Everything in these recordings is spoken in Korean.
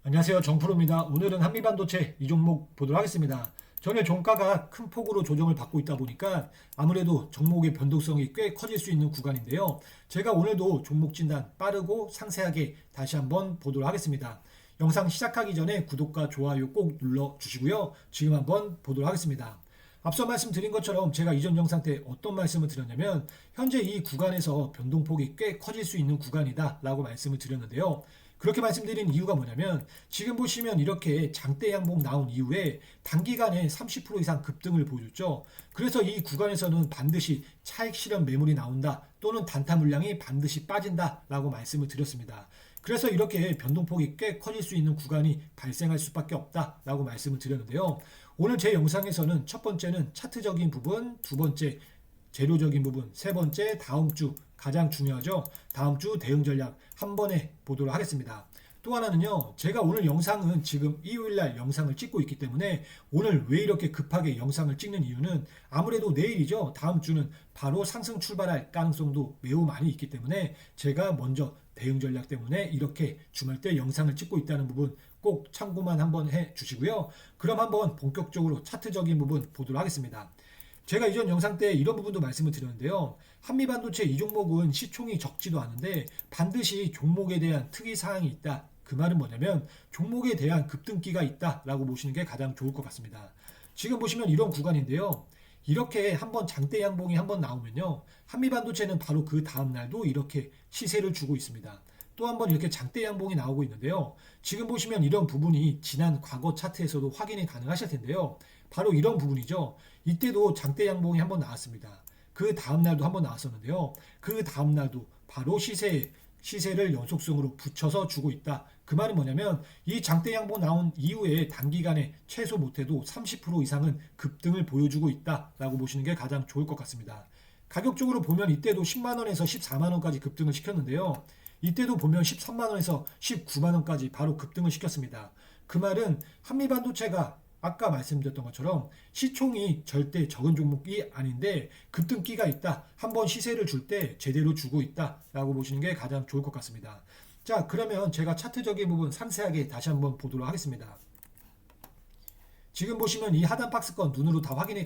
안녕하세요. 정프로입니다. 오늘은 한미반도체 이 종목 보도록 하겠습니다. 전에 종가가 큰 폭으로 조정을 받고 있다 보니까 아무래도 종목의 변동성이 꽤 커질 수 있는 구간인데요. 제가 오늘도 종목 진단 빠르고 상세하게 다시 한번 보도록 하겠습니다. 영상 시작하기 전에 구독과 좋아요 꼭 눌러주시고요. 지금 한번 보도록 하겠습니다. 앞서 말씀드린 것처럼 제가 이전 영상 때 어떤 말씀을 드렸냐면 현재 이 구간에서 변동폭이 꽤 커질 수 있는 구간이다 라고 말씀을 드렸는데요. 그렇게 말씀드린 이유가 뭐냐면 지금 보시면 이렇게 장대 양봉 나온 이후에 단기간에 30% 이상 급등을 보여줬죠. 그래서 이 구간에서는 반드시 차익 실현 매물이 나온다 또는 단타 물량이 반드시 빠진다 라고 말씀을 드렸습니다. 그래서 이렇게 변동폭이 꽤 커질 수 있는 구간이 발생할 수밖에 없다 라고 말씀을 드렸는데요. 오늘 제 영상에서는 첫 번째는 차트적인 부분, 두 번째 재료적인 부분, 세 번째 다음 주 가장 중요하죠. 다음 주 대응 전략 한 번에 보도록 하겠습니다. 또 하나는요. 제가 오늘 영상은 지금 일요일날 영상을 찍고 있기 때문에 오늘 왜 이렇게 급하게 영상을 찍는 이유는 아무래도 내일이죠. 다음 주는 바로 상승 출발할 가능성도 매우 많이 있기 때문에 제가 먼저 대응 전략 때문에 이렇게 주말 때 영상을 찍고 있다는 부분 꼭 참고만 한번 해 주시고요. 그럼 한번 본격적으로 차트적인 부분 보도록 하겠습니다. 제가 이전 영상 때 이런 부분도 말씀을 드렸는데요. 한미반도체 이 종목은 시총이 적지도 않은데 반드시 종목에 대한 특이사항이 있다. 그 말은 뭐냐면 종목에 대한 급등기가 있다라고 보시는 게 가장 좋을 것 같습니다. 지금 보시면 이런 구간인데요. 이렇게 한번 장대 양봉이 한번 나오면요. 한미반도체는 바로 그 다음 날도 이렇게 시세를 주고 있습니다. 또 한번 이렇게 장대 양봉이 나오고 있는데요. 지금 보시면 이런 부분이 지난 과거 차트에서도 확인이 가능하실 텐데요. 바로 이런 부분이죠. 이때도 장대 양봉이 한번 나왔습니다. 그 다음 날도 한번 나왔었는데요. 그 다음 날도 바로 시세를 연속성으로 붙여서 주고 있다. 그 말은 뭐냐면 이 장대 양봉 나온 이후에 단기간에 최소 못해도 30% 이상은 급등을 보여주고 있다라고 보시는 게 가장 좋을 것 같습니다. 가격적으로 보면 이때도 10만원에서 14만원까지 급등을 시켰는데요. 이때도 보면 13만원에서 19만원까지 바로 급등을 시켰습니다. 그 말은 한미반도체가 아까 말씀드렸던 것처럼 시총이 절대 적은 종목이 아닌데 급등기가 있다. 한번 시세를 줄 때 제대로 주고 있다. 라고 보시는 게 가장 좋을 것 같습니다. 자, 그러면 제가 차트적인 부분 상세하게 다시 한번 보도록 하겠습니다. 지금 보시면 이 하단 박스권 눈으로 다 확인이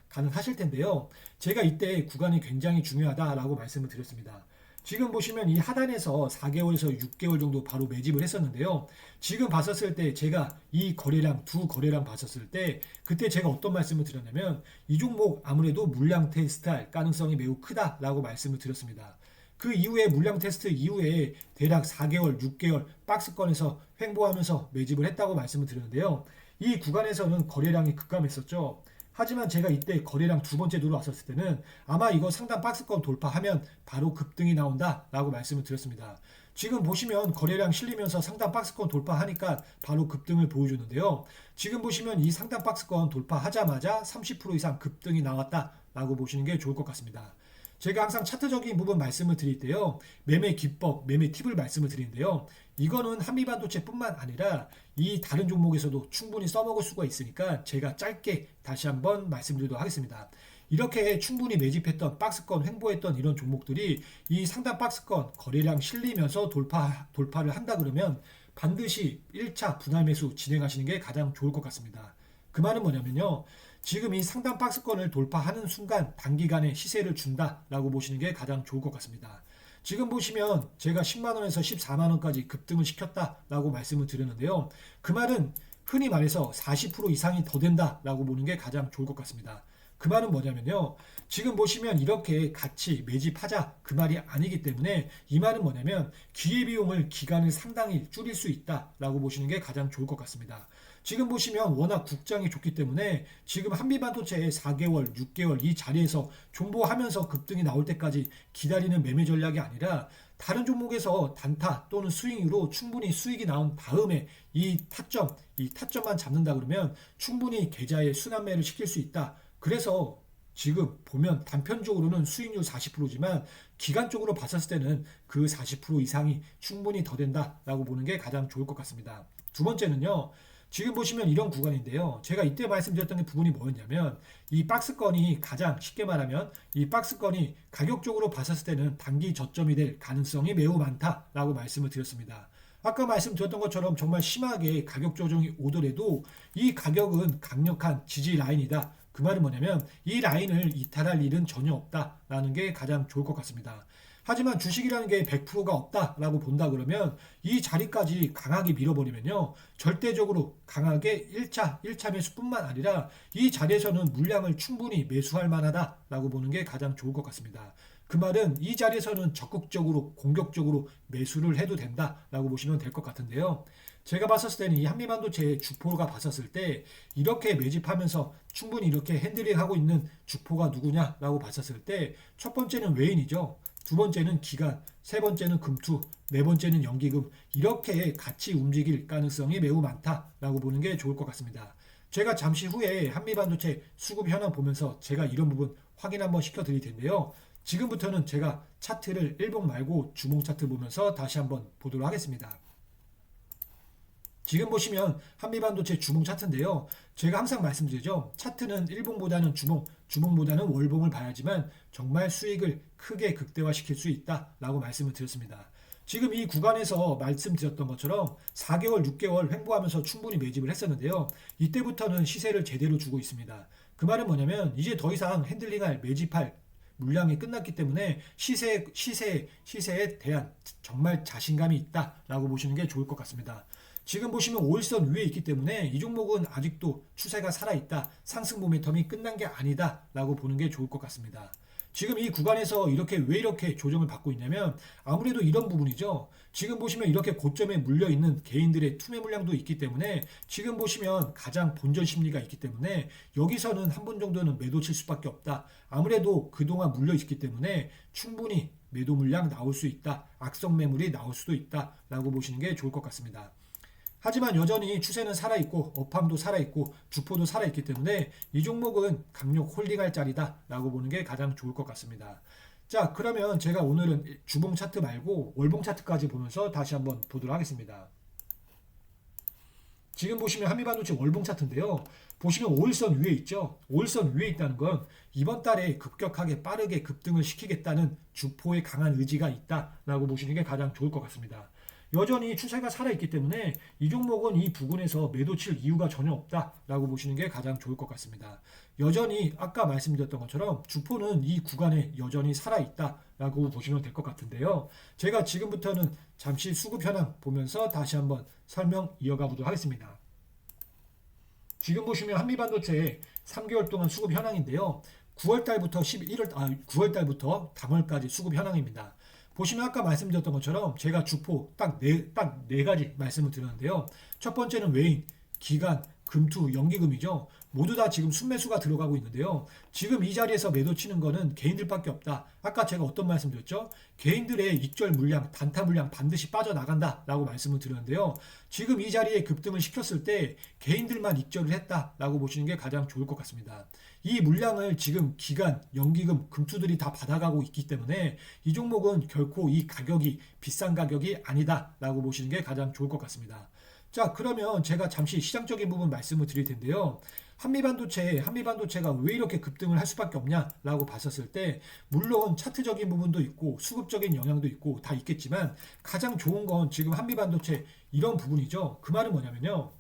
가능하실 텐데요. 제가 이때 구간이 굉장히 중요하다라고 말씀을 드렸습니다. 지금 보시면 이 하단에서 4개월에서 6개월 정도 바로 매집을 했었는데요. 지금 봤었을 때 제가 이 거래량, 두 거래량 봤었을 때 그때 제가 어떤 말씀을 드렸냐면 이 종목 아무래도 물량 테스트할 가능성이 매우 크다라고 말씀을 드렸습니다. 그 이후에 물량 테스트 이후에 대략 4개월, 6개월 박스권에서 횡보하면서 매집을 했다고 말씀을 드렸는데요. 이 구간에서는 거래량이 급감했었죠. 하지만 제가 이때 거래량 두 번째 들어왔었을 때는 아마 이거 상단 박스권 돌파하면 바로 급등이 나온다 라고 말씀을 드렸습니다. 지금 보시면 거래량 실리면서 상단 박스권 돌파하니까 바로 급등을 보여주는데요. 지금 보시면 이 상단 박스권 돌파하자마자 30% 이상 급등이 나왔다 라고 보시는 게 좋을 것 같습니다. 제가 항상 차트적인 부분 말씀을 드릴 때요. 매매 기법, 매매 팁을 말씀을 드리는데요. 이거는 한미반도체뿐만 아니라 이 다른 종목에서도 충분히 써먹을 수가 있으니까 제가 짧게 다시 한번 말씀드리도록 하겠습니다. 이렇게 충분히 매집했던 박스권 횡보했던 이런 종목들이 이 상단 박스권 거래량 실리면서 돌파를 한다 그러면 반드시 1차 분할 매수 진행하시는 게 가장 좋을 것 같습니다. 그 말은 뭐냐면요. 지금 이 상단 박스권을 돌파하는 순간 단기간에 시세를 준다라고 보시는 게 가장 좋을 것 같습니다. 지금 보시면 제가 10만원에서 14만원까지 급등을 시켰다라고 말씀을 드렸는데요. 그 말은 흔히 말해서 40% 이상이 더 된다라고 보는 게 가장 좋을 것 같습니다. 그 말은 뭐냐면요. 지금 보시면 이렇게 같이 매집하자 그 말이 아니기 때문에 이 말은 뭐냐면 기회비용을 기간을 상당히 줄일 수 있다라고 보시는 게 가장 좋을 것 같습니다. 지금 보시면 워낙 국장이 좋기 때문에 지금 한미반도체의 4개월, 6개월 이 자리에서 존버하면서 급등이 나올 때까지 기다리는 매매 전략이 아니라 다른 종목에서 단타 또는 스윙으로 충분히 수익이 나온 다음에 이 타점만 잡는다 그러면 충분히 계좌에 순환매를 시킬 수 있다. 그래서 지금 보면 단편적으로는 수익률 40%지만 기간적으로 봤을 때는 그 40% 이상이 충분히 더 된다라고 보는 게 가장 좋을 것 같습니다. 두 번째는요. 지금 보시면 이런 구간인데요. 제가 이때 말씀드렸던 게 부분이 뭐였냐면 이 박스권이 가장 쉽게 말하면 이 박스권이 가격적으로 봤을 때는 단기 저점이 될 가능성이 매우 많다라고 말씀을 드렸습니다. 아까 말씀드렸던 것처럼 정말 심하게 가격 조정이 오더라도 이 가격은 강력한 지지 라인이다. 그 말은 뭐냐면 이 라인을 이탈할 일은 전혀 없다라는 게 가장 좋을 것 같습니다. 하지만 주식이라는 게 100%가 없다라고 본다 그러면 이 자리까지 강하게 밀어버리면요. 절대적으로 강하게 1차 매수뿐만 아니라 이 자리에서는 물량을 충분히 매수할 만하다라고 보는 게 가장 좋을 것 같습니다. 그 말은 이 자리에서는 적극적으로 공격적으로 매수를 해도 된다라고 보시면 될 것 같은데요. 제가 봤었을 때는 이 한미반도체의 주포가 봤었을 때 이렇게 매집하면서 충분히 이렇게 핸들링하고 있는 주포가 누구냐라고 봤었을 때 첫 번째는 외인이죠. 두 번째는 기관, 세 번째는 금투, 네 번째는 연기금 이렇게 같이 움직일 가능성이 매우 많다라고 보는 게 좋을 것 같습니다. 제가 잠시 후에 한미반도체 수급 현황 보면서 제가 이런 부분 확인 한번 시켜드릴 텐데요. 지금부터는 제가 차트를 일봉 말고 주봉 차트 보면서 다시 한번 보도록 하겠습니다. 지금 보시면 한미반도체 주봉 차트인데요. 제가 항상 말씀드리죠. 차트는 일봉보다는 주봉보다는 월봉을 봐야지만 정말 수익을 크게 극대화시킬 수 있다라고 말씀을 드렸습니다. 지금 이 구간에서 말씀드렸던 것처럼 4개월, 6개월 횡보하면서 충분히 매집을 했었는데요. 이때부터는 시세를 제대로 주고 있습니다. 그 말은 뭐냐면 이제 더 이상 핸들링할, 매집할 물량이 끝났기 때문에 시세에 대한 정말 자신감이 있다라고 보시는 게 좋을 것 같습니다. 지금 보시면 5일선 위에 있기 때문에 이 종목은 아직도 추세가 살아있다. 상승 모멘텀이 끝난 게 아니다 라고 보는 게 좋을 것 같습니다. 지금 이 구간에서 왜 이렇게 조정을 받고 있냐면 아무래도 이런 부분이죠. 지금 보시면 이렇게 고점에 물려있는 개인들의 투매 물량도 있기 때문에 지금 보시면 가장 본전 심리가 있기 때문에 여기서는 한 번 정도는 매도 칠 수밖에 없다. 아무래도 그동안 물려있기 때문에 충분히 매도 물량 나올 수 있다. 악성 매물이 나올 수도 있다 라고 보시는 게 좋을 것 같습니다. 하지만 여전히 추세는 살아있고 업황도 살아있고 주포도 살아있기 때문에 이 종목은 강력 홀딩할 자리다 라고 보는 게 가장 좋을 것 같습니다. 자, 그러면 제가 오늘은 주봉 차트 말고 월봉 차트까지 보면서 다시 한번 보도록 하겠습니다. 지금 보시면 한미반도체 월봉 차트인데요. 보시면 5일선 위에 있죠. 5일선 위에 있다는 건 이번 달에 급격하게 빠르게 급등을 시키겠다는 주포의 강한 의지가 있다라고 보시는 게 가장 좋을 것 같습니다. 여전히 추세가 살아있기 때문에 이 종목은 이 부근에서 매도 칠 이유가 전혀 없다라고 보시는 게 가장 좋을 것 같습니다. 여전히 아까 말씀드렸던 것처럼 주포는 이 구간에 여전히 살아있다라고 보시면 될 것 같은데요. 제가 지금부터는 잠시 수급 현황 보면서 다시 한번 설명 이어가 보도록 하겠습니다. 지금 보시면 한미반도체 3개월 동안 수급 현황인데요. 9월달부터 당월까지 수급 현황입니다. 보시면 아까 말씀드렸던 것처럼 제가 주포 딱 네 가지 말씀을 드렸는데요. 첫 번째는 외인, 기관, 금투, 연기금이죠. 모두 다 지금 순매수가 들어가고 있는데요. 지금 이 자리에서 매도 치는 거는 개인들밖에 없다. 아까 제가 어떤 말씀 드렸죠? 개인들의 익절 물량, 단타 물량 반드시 빠져나간다라고 말씀을 드렸는데요. 지금 이 자리에 급등을 시켰을 때 개인들만 익절을 했다라고 보시는 게 가장 좋을 것 같습니다. 이 물량을 지금 기관, 연기금, 금투들이 다 받아가고 있기 때문에 이 종목은 결코 이 가격이 비싼 가격이 아니다라고 보시는 게 가장 좋을 것 같습니다. 자, 그러면 제가 잠시 시장적인 부분 말씀을 드릴 텐데요. 한미반도체가 왜 이렇게 급등을 할 수밖에 없냐라고 봤었을 때 물론 차트적인 부분도 있고 수급적인 영향도 있고 다 있겠지만 가장 좋은 건 지금 한미반도체 이런 부분이죠. 그 말은 뭐냐면요.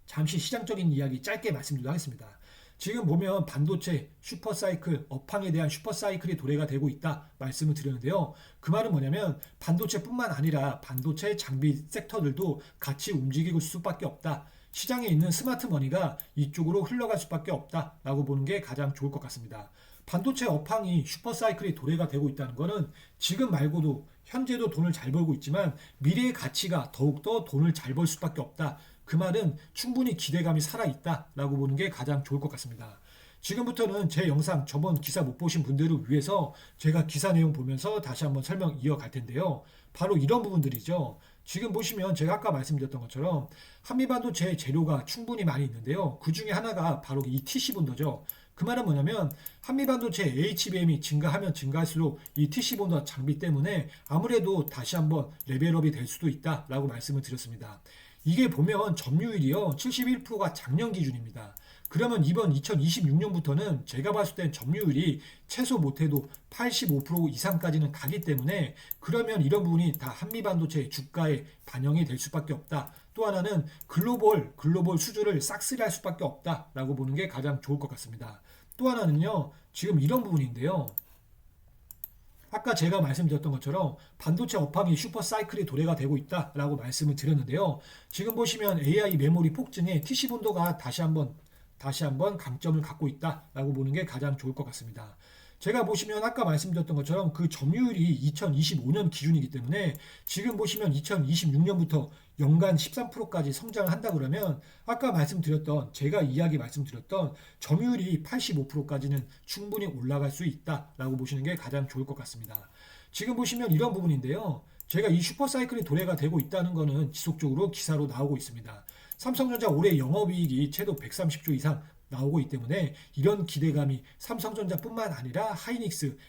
잠시 시장적인 이야기 짧게 말씀드리도록 하겠습니다. 지금 보면 반도체 슈퍼사이클, 업황에 대한 슈퍼사이클이 도래가 되고 있다 말씀을 드렸는데요. 그 말은 뭐냐면 반도체뿐만 아니라 반도체 장비 섹터들도 같이 움직이고 수밖에 없다. 시장에 있는 스마트머니가 이쪽으로 흘러갈 수밖에 없다라고 보는 게 가장 좋을 것 같습니다. 반도체 업황이 슈퍼사이클이 도래가 되고 있다는 것은 지금 말고도 현재도 돈을 잘 벌고 있지만 미래의 가치가 더욱더 돈을 잘 벌 수밖에 없다. 그 말은 충분히 기대감이 살아있다라고 보는 게 가장 좋을 것 같습니다. 지금부터는 제 영상 저번 기사 못 보신 분들을 위해서 제가 기사 내용 보면서 다시 한번 설명 이어갈 텐데요. 바로 이런 부분들이죠. 지금 보시면 제가 아까 말씀드렸던 것처럼 한미반도체 재료가 충분히 많이 있는데요. 그 중에 하나가 바로 이 TC 본더죠. 그 말은 뭐냐면 한미반도체 HBM이 증가하면 증가할수록 이 TC 본더 장비 때문에 아무래도 다시 한번 레벨업이 될 수도 있다라고 말씀을 드렸습니다. 이게 보면 점유율이요 71%가 작년 기준입니다. 그러면 이번 2026년부터는 제가 봤을 땐 점유율이 최소 못해도 85% 이상까지는 가기 때문에 그러면 이런 부분이 다 한미반도체 주가에 반영이 될 수밖에 없다. 또 하나는 글로벌 수주를 싹쓸이할 수밖에 없다라고 보는 게 가장 좋을 것 같습니다. 또 하나는요. 지금 이런 부분인데요. 아까 제가 말씀드렸던 것처럼 반도체 업황이 슈퍼사이클이 도래가 되고 있다라고 말씀을 드렸는데요. 지금 보시면 AI 메모리 폭증에 TC본도가 다시 한번 강점을 갖고 있다라고 보는 게 가장 좋을 것 같습니다. 제가 보시면 아까 말씀드렸던 것처럼 그 점유율이 2025년 기준이기 때문에 지금 보시면 2026년부터 연간 13%까지 성장을 한다 그러면 아까 제가 말씀드렸던 점유율이 85%까지는 충분히 올라갈 수 있다라고 보시는 게 가장 좋을 것 같습니다. 지금 보시면 이런 부분인데요. 제가 이 슈퍼사이클이 도래가 되고 있다는 것은 지속적으로 기사로 나오고 있습니다. 삼성전자 올해 영업이익이 최소 130조 이상 나오고 있기 때문에 이런 기대감이 삼성전자뿐만 아니라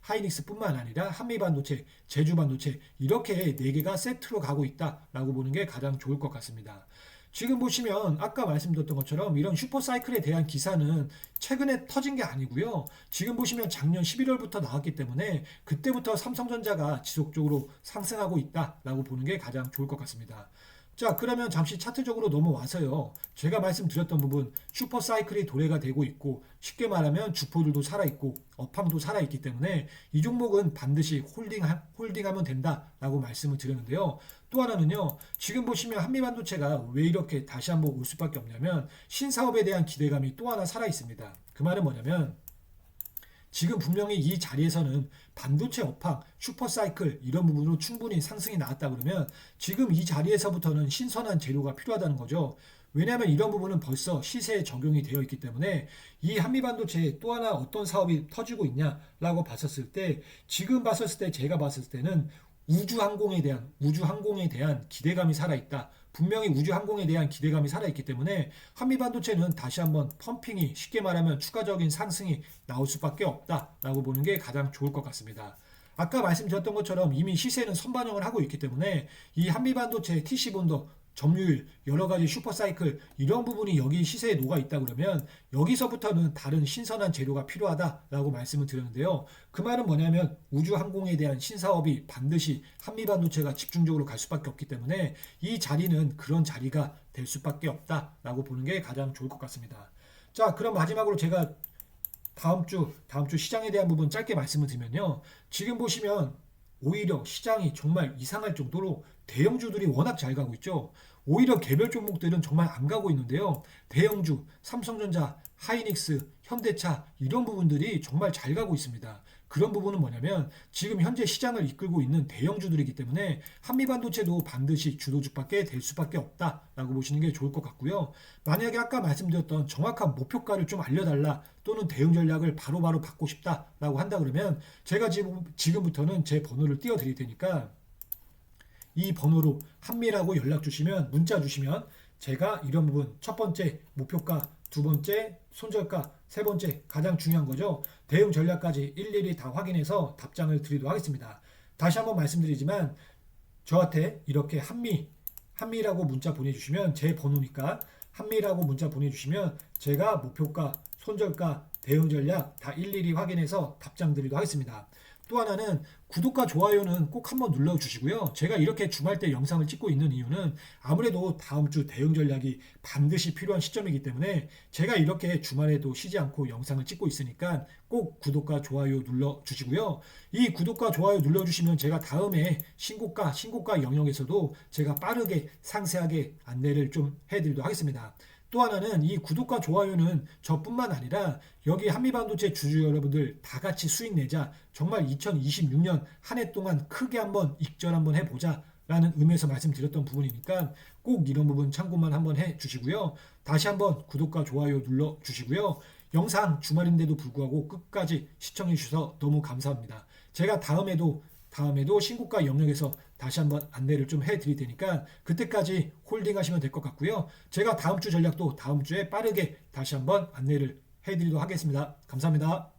하이닉스뿐만 아니라 한미반도체, 제주반도체 이렇게 4개가 세트로 가고 있다라고 보는 게 가장 좋을 것 같습니다. 지금 보시면 아까 말씀드렸던 것처럼 이런 슈퍼사이클에 대한 기사는 최근에 터진 게 아니고요. 지금 보시면 작년 11월부터 나왔기 때문에 그때부터 삼성전자가 지속적으로 상승하고 있다라고 보는 게 가장 좋을 것 같습니다. 자, 그러면 잠시 차트적으로 넘어와서요. 제가 말씀드렸던 부분 슈퍼사이클이 도래가 되고 있고 쉽게 말하면 주포들도 살아있고 업황도 살아있기 때문에 이 종목은 반드시 홀딩하면 된다라고 말씀을 드렸는데요. 또 하나는요. 지금 보시면 한미반도체가 왜 이렇게 다시 한번 올 수밖에 없냐면 신사업에 대한 기대감이 또 하나 살아있습니다. 그 말은 뭐냐면 지금 분명히 이 자리에서는 반도체 업황, 슈퍼사이클 이런 부분으로 충분히 상승이 나왔다 그러면 지금 이 자리에서부터는 신선한 재료가 필요하다는 거죠. 왜냐하면 이런 부분은 벌써 시세에 적용이 되어 있기 때문에 이 한미반도체에 또 하나 어떤 사업이 터지고 있냐라고 봤었을 때 지금 봤었을 때 제가 봤을 때는 우주항공에 대한 기대감이 살아있다. 분명히 우주항공에 대한 기대감이 살아있기 때문에 한미반도체는 다시 한번 펌핑이 쉽게 말하면 추가적인 상승이 나올 수밖에 없다라고 보는 게 가장 좋을 것 같습니다. 아까 말씀드렸던 것처럼 이미 시세는 선반영을 하고 있기 때문에 이 한미반도체 TC본도 점유율, 여러 가지 슈퍼사이클 이런 부분이 여기 시세에 녹아 있다 그러면 여기서부터는 다른 신선한 재료가 필요하다라고 말씀을 드렸는데요. 그 말은 뭐냐면 우주항공에 대한 신사업이 반드시 한미반도체가 집중적으로 갈 수밖에 없기 때문에 이 자리는 그런 자리가 될 수밖에 없다라고 보는 게 가장 좋을 것 같습니다. 자, 그럼 마지막으로 제가 다음 주 시장에 대한 부분 짧게 말씀을 드리면요. 지금 보시면 오히려 시장이 정말 이상할 정도로 대형주들이 워낙 잘 가고 있죠. 오히려 개별 종목들은 정말 안 가고 있는데요. 대형주, 삼성전자, 하이닉스, 현대차 이런 부분들이 정말 잘 가고 있습니다. 그런 부분은 뭐냐면 지금 현재 시장을 이끌고 있는 대형주들이기 때문에 한미반도체도 반드시 주도주밖에 될 수밖에 없다라고 보시는 게 좋을 것 같고요. 만약에 아까 말씀드렸던 정확한 목표가를 좀 알려달라 또는 대응 전략을 바로바로 받고 싶다라고 한다 그러면 제가 지금부터는 제 번호를 띄워드릴 테니까 이 번호로 한미라고 연락 주시면 문자 주시면 제가 이런 부분 첫 번째 목표가, 두 번째 손절가, 세 번째 가장 중요한 거죠. 대응 전략까지 일일이 다 확인해서 답장을 드리도록 하겠습니다. 다시 한번 말씀드리지만 저한테 이렇게 한미라고 문자 보내주시면 제 번호니까 한미라고 문자 보내주시면 제가 목표가, 손절가, 대응 전략 다 일일이 확인해서 답장 드리도록 하겠습니다. 또 하나는 구독과 좋아요는 꼭 한번 눌러주시고요. 제가 이렇게 주말 때 영상을 찍고 있는 이유는 아무래도 다음 주 대응 전략이 반드시 필요한 시점이기 때문에 제가 이렇게 주말에도 쉬지 않고 영상을 찍고 있으니까 꼭 구독과 좋아요 눌러주시고요. 이 구독과 좋아요 눌러주시면 제가 다음에 신고가 영역에서도 제가 빠르게 상세하게 안내를 좀 해드리도록 하겠습니다. 또 하나는 이 구독과 좋아요는 저뿐만 아니라 여기 한미반도체 주주 여러분들 다 같이 수익 내자 정말 2026년 한 해 동안 크게 한번 익절 한번 해보자 라는 의미에서 말씀드렸던 부분이니까 꼭 이런 부분 참고만 한번 해주시고요. 다시 한번 구독과 좋아요 눌러주시고요. 영상 주말인데도 불구하고 끝까지 시청해 주셔서 너무 감사합니다. 제가 다음에도 신고가 영역에서 다시 한번 안내를 좀 해드릴 테니까 그때까지 홀딩 하시면 될 것 같고요. 제가 다음 주 전략도 다음 주에 빠르게 다시 한번 안내를 해드리도록 하겠습니다. 감사합니다.